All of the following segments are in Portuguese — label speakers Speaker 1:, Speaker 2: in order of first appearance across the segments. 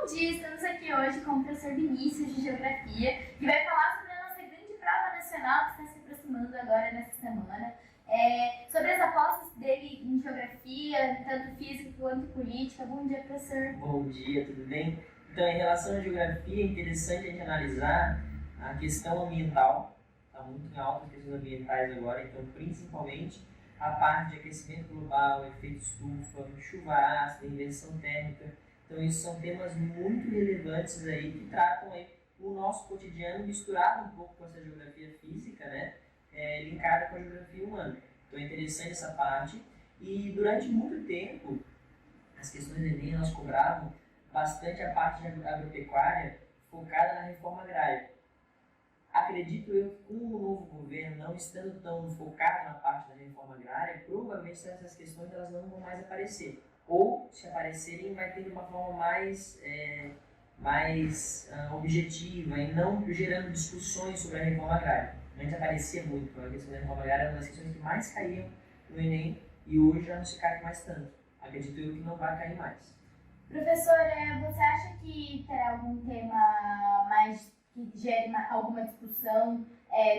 Speaker 1: Bom dia, estamos aqui hoje com o professor Vinícius de Geografia, que vai falar sobre a nossa grande prova nacional que está se aproximando agora nessa semana, sobre as apostas dele em Geografia, tanto física quanto política. Bom dia, professor.
Speaker 2: Bom dia, tudo bem? Então, em relação à Geografia, é interessante a gente analisar a questão ambiental. Está muito em alta as questões ambientais agora, então principalmente a parte de aquecimento global, efeito estufa, chuva ácida, inversão térmica. Então, esses são temas muito relevantes aí que tratam aí o nosso cotidiano misturado um pouco com essa geografia física, né? Linkada com a geografia humana. Então, é interessante essa parte. E durante muito tempo, as questões do Enem elas cobravam bastante a parte de agropecuária focada na reforma agrária. Acredito eu que com o novo governo não estando tão focado na parte da reforma agrária, provavelmente essas questões elas não vão mais aparecer. Ou, se aparecerem, vai ter de uma forma mais objetiva e não gerando discussões sobre a reforma agrária. Antes aparecia muito, a questão da reforma agrária era uma das questões que mais caíam no Enem e hoje já não se cai mais tanto. Acredito eu que não vai cair mais.
Speaker 1: Professor, você acha que terá algum tema mais que gere alguma discussão,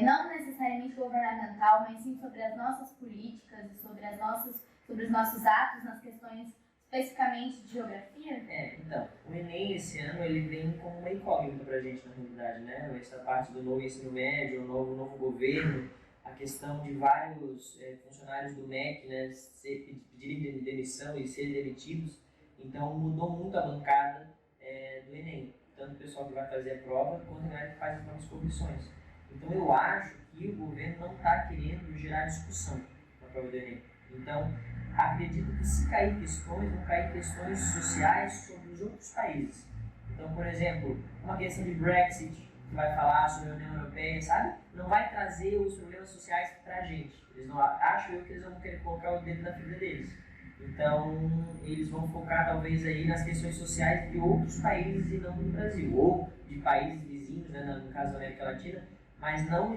Speaker 1: não necessariamente governamental, mas sim sobre as nossas políticas e sobre os nossos atos nas questões especificamente de geografia?
Speaker 2: Então, o Enem esse ano ele vem como uma incógnita para a gente na realidade, né? Essa parte do novo ensino médio, o novo governo, a questão de vários funcionários do MEC, né, pedirem demissão e serem demitidos, então mudou muito a bancada do Enem, tanto o pessoal que vai fazer a prova quanto a galera que faz as novas correções. Então eu acho que o governo não está querendo gerar discussão na prova do Enem. Então, acredito que se cair questões, vão cair questões sociais sobre os outros países. Então, por exemplo, uma questão de Brexit, que vai falar sobre a União Europeia, sabe? Não vai trazer os problemas sociais para a gente. Acho eu que eles vão querer colocar o dedo na ferida deles. Então, eles vão focar talvez aí nas questões sociais de outros países e não do Brasil. Ou de países vizinhos, né, no caso da América Latina, mas não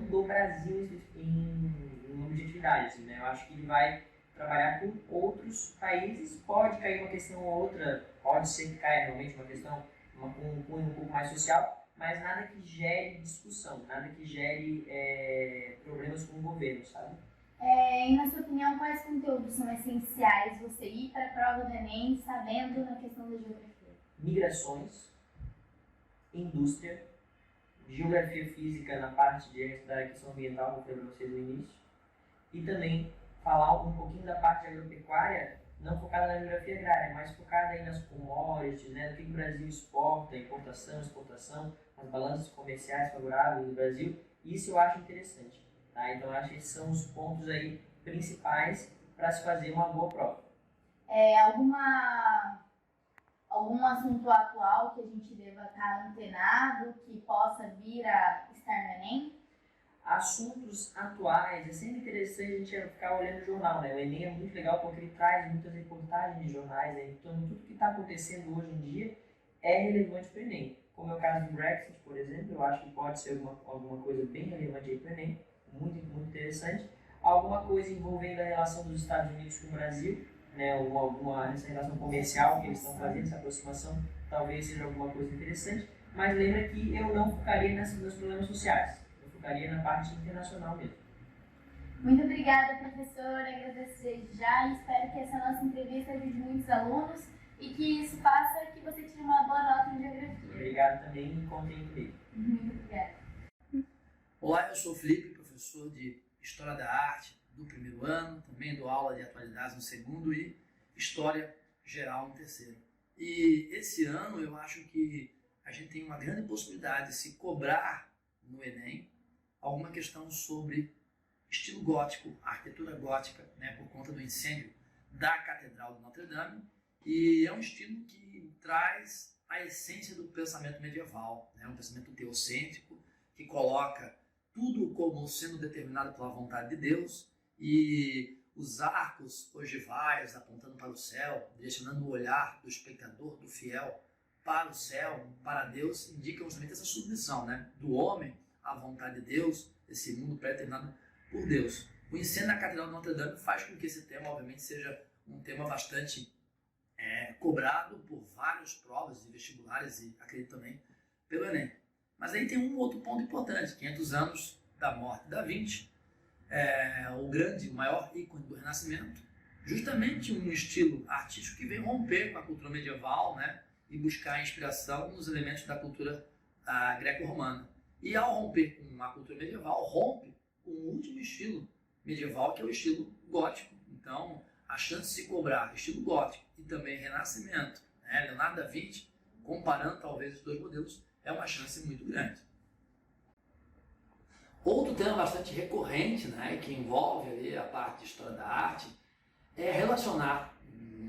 Speaker 2: do Brasil em objetividade. Assim, né? Eu acho que ele vai trabalhar com outros países, pode cair uma questão ou outra, pode ser que caia realmente uma questão com um cunho um pouco mais social, mas nada que gere discussão, nada que gere problemas com o governo, sabe?
Speaker 1: E na sua opinião, quais conteúdos são essenciais você ir para a prova do Enem sabendo na questão da geografia?
Speaker 2: Migrações, indústria, geografia física na parte da questão ambiental, que eu falei para vocês no início, e também falar um pouquinho da parte agropecuária, não focada na geografia agrária, mas focada aí nas commodities, né, do que o Brasil exporta, importação, exportação, as balanças comerciais favoráveis do Brasil. Isso eu acho interessante. Tá? Então, eu acho que esses são os pontos aí principais para se fazer uma boa prova.
Speaker 1: Algum assunto atual que a gente deva estar antenado, que possa vir a estar no Enem?
Speaker 2: Assuntos atuais, é sempre interessante a gente ficar olhando o jornal, né? O Enem é muito legal porque ele traz muitas reportagens de jornais, né? Então tudo que está acontecendo hoje em dia é relevante para o Enem. Como é o caso do Brexit, por exemplo, eu acho que pode ser alguma coisa bem relevante aí para o Enem, muito, muito interessante. Alguma coisa envolvendo a relação dos Estados Unidos com o Brasil, né? Essa relação comercial que eles estão fazendo, essa aproximação, talvez seja alguma coisa interessante, mas lembra que eu não focaria nos problemas sociais. Ficaria na parte internacional mesmo.
Speaker 1: Muito obrigada, professor. Agradecer já e espero que essa nossa entrevista ajude muitos alunos e que isso faça que você tire uma boa nota em geografia.
Speaker 2: Obrigado também e contem comigo.
Speaker 1: Muito obrigada.
Speaker 3: Olá, eu sou o Felipe, professor de História da Arte do primeiro ano, também dou aula de atualidades no segundo e História Geral no terceiro. E esse ano eu acho que a gente tem uma grande possibilidade de se cobrar no Enem alguma questão sobre estilo gótico, arquitetura gótica, né, por conta do incêndio da Catedral de Notre Dame, e é um estilo que traz a essência do pensamento medieval, né, um pensamento teocêntrico que coloca tudo como sendo determinado pela vontade de Deus, e os arcos ogivais apontando para o céu, direcionando o olhar do espectador, do fiel, para o céu, para Deus, indicam justamente essa submissão, né, do homem à vontade de Deus, esse mundo pré-determinado por Deus. O incêndio da Catedral de Notre Dame faz com que esse tema, obviamente, seja um tema bastante cobrado por várias provas e vestibulares e acredito também pelo Enem. Mas aí tem um outro ponto importante, 500 anos da morte de Da Vinci, o maior ícone do Renascimento, justamente um estilo artístico que veio romper com a cultura medieval, né, e buscar inspiração nos elementos da cultura greco-romana. E ao romper com a cultura medieval, rompe com o último estilo medieval, que é o estilo gótico. Então, a chance de se cobrar estilo gótico e também renascimento, né, Leonardo da Vinci, comparando talvez os dois modelos, é uma chance muito grande. Outro tema bastante recorrente, né, que envolve ali a parte de história da arte, é relacionar,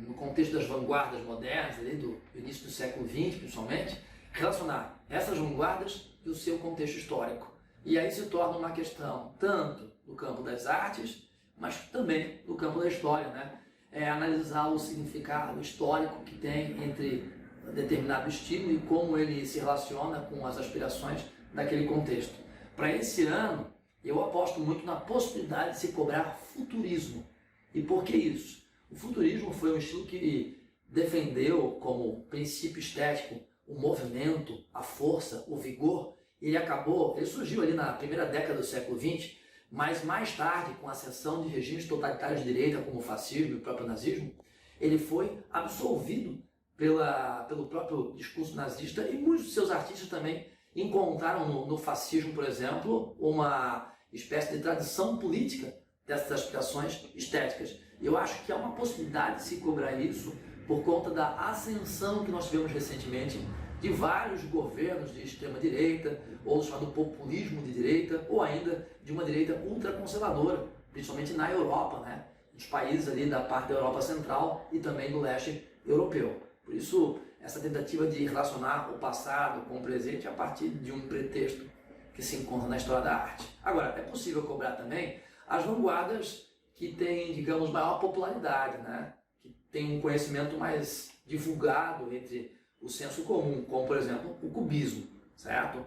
Speaker 3: no contexto das vanguardas modernas, ali do início do século XX principalmente, relacionar essas vanguardas e o seu contexto histórico. E aí se torna uma questão tanto do campo das artes, mas também do campo da história, né? Analisar o significado histórico que tem entre determinado estilo e como ele se relaciona com as aspirações daquele contexto. Para esse ano, eu aposto muito na possibilidade de se cobrar futurismo. E por que isso? O futurismo foi um estilo que defendeu como princípio estético o movimento, a força, o vigor. Ele surgiu ali na primeira década do século XX, mas mais tarde, com a ascensão de regimes totalitários de direita, como o fascismo e o próprio nazismo, ele foi absolvido pelo próprio discurso nazista, e muitos de seus artistas também encontraram no fascismo, por exemplo, uma espécie de tradição política dessas aspirações estéticas. Eu acho que há uma possibilidade de se cobrar isso por conta da ascensão que nós tivemos recentemente de vários governos de extrema-direita, ou do chamado populismo de direita, ou ainda de uma direita ultraconservadora, principalmente na Europa, né? Nos países ali da parte da Europa Central e também do leste europeu. Por isso, essa tentativa de relacionar o passado com o presente a partir de um pretexto que se encontra na história da arte. Agora, é possível cobrar também as vanguardas que têm, digamos, maior popularidade, né? Que têm um conhecimento mais divulgado entre o senso comum, como, por exemplo, o cubismo, certo?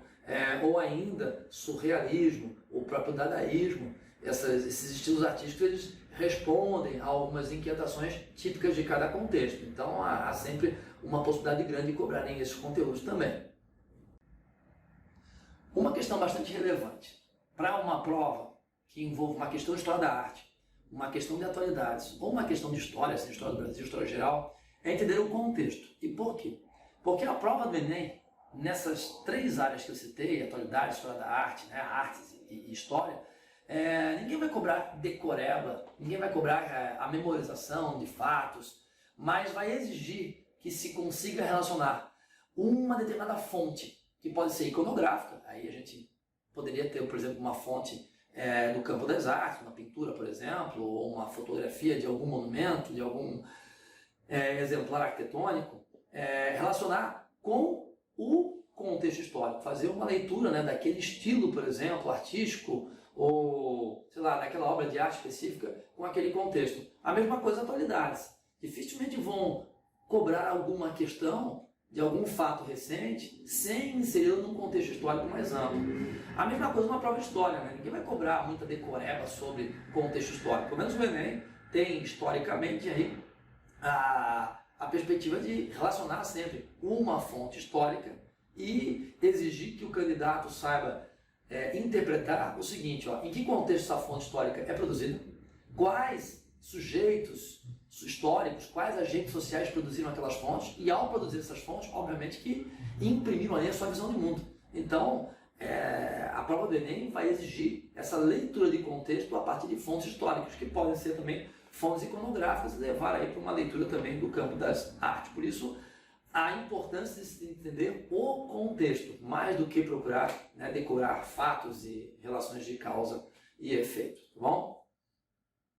Speaker 3: Ou ainda surrealismo, o próprio dadaísmo. Esses estilos artísticos, eles respondem a algumas inquietações típicas de cada contexto. Então, há sempre uma possibilidade grande de cobrarem esses conteúdos também. Uma questão bastante relevante para uma prova que envolve uma questão de história da arte, uma questão de atualidades ou uma questão de história, assim, história do Brasil, história geral, é entender o contexto. E por quê? Porque a prova do Enem, nessas três áreas que eu citei, atualidade, história da arte, né, artes e história, ninguém vai cobrar decoreba, ninguém vai cobrar a memorização de fatos, mas vai exigir que se consiga relacionar uma determinada fonte, que pode ser iconográfica. Aí a gente poderia ter, por exemplo, uma fonte do campo das artes, uma pintura, por exemplo, ou uma fotografia de algum monumento, de algum exemplar arquitetônico, relacionar com o contexto histórico, fazer uma leitura, né, daquele estilo, por exemplo, artístico, ou, sei lá, daquela obra de arte específica com aquele contexto. A mesma coisa as atualidades. Dificilmente vão cobrar alguma questão de algum fato recente sem inseri-lo num contexto histórico mais amplo. A mesma coisa uma prova de história, né? Ninguém vai cobrar muita decoreba sobre contexto histórico. Pelo menos o Enem tem, historicamente, aí, a perspectiva de relacionar sempre uma fonte histórica e exigir que o candidato saiba interpretar o seguinte, em que contexto essa fonte histórica é produzida, quais sujeitos históricos, quais agentes sociais produziram aquelas fontes, e ao produzir essas fontes, obviamente que imprimiram ali a sua visão de mundo. Então, a prova do Enem vai exigir essa leitura de contexto a partir de fontes históricas, que podem ser também fontes iconográficas, e levar aí para uma leitura também do campo das artes. Por isso, a importância de se entender o contexto, mais do que procurar, né, decorar fatos e relações de causa e efeito, tá bom?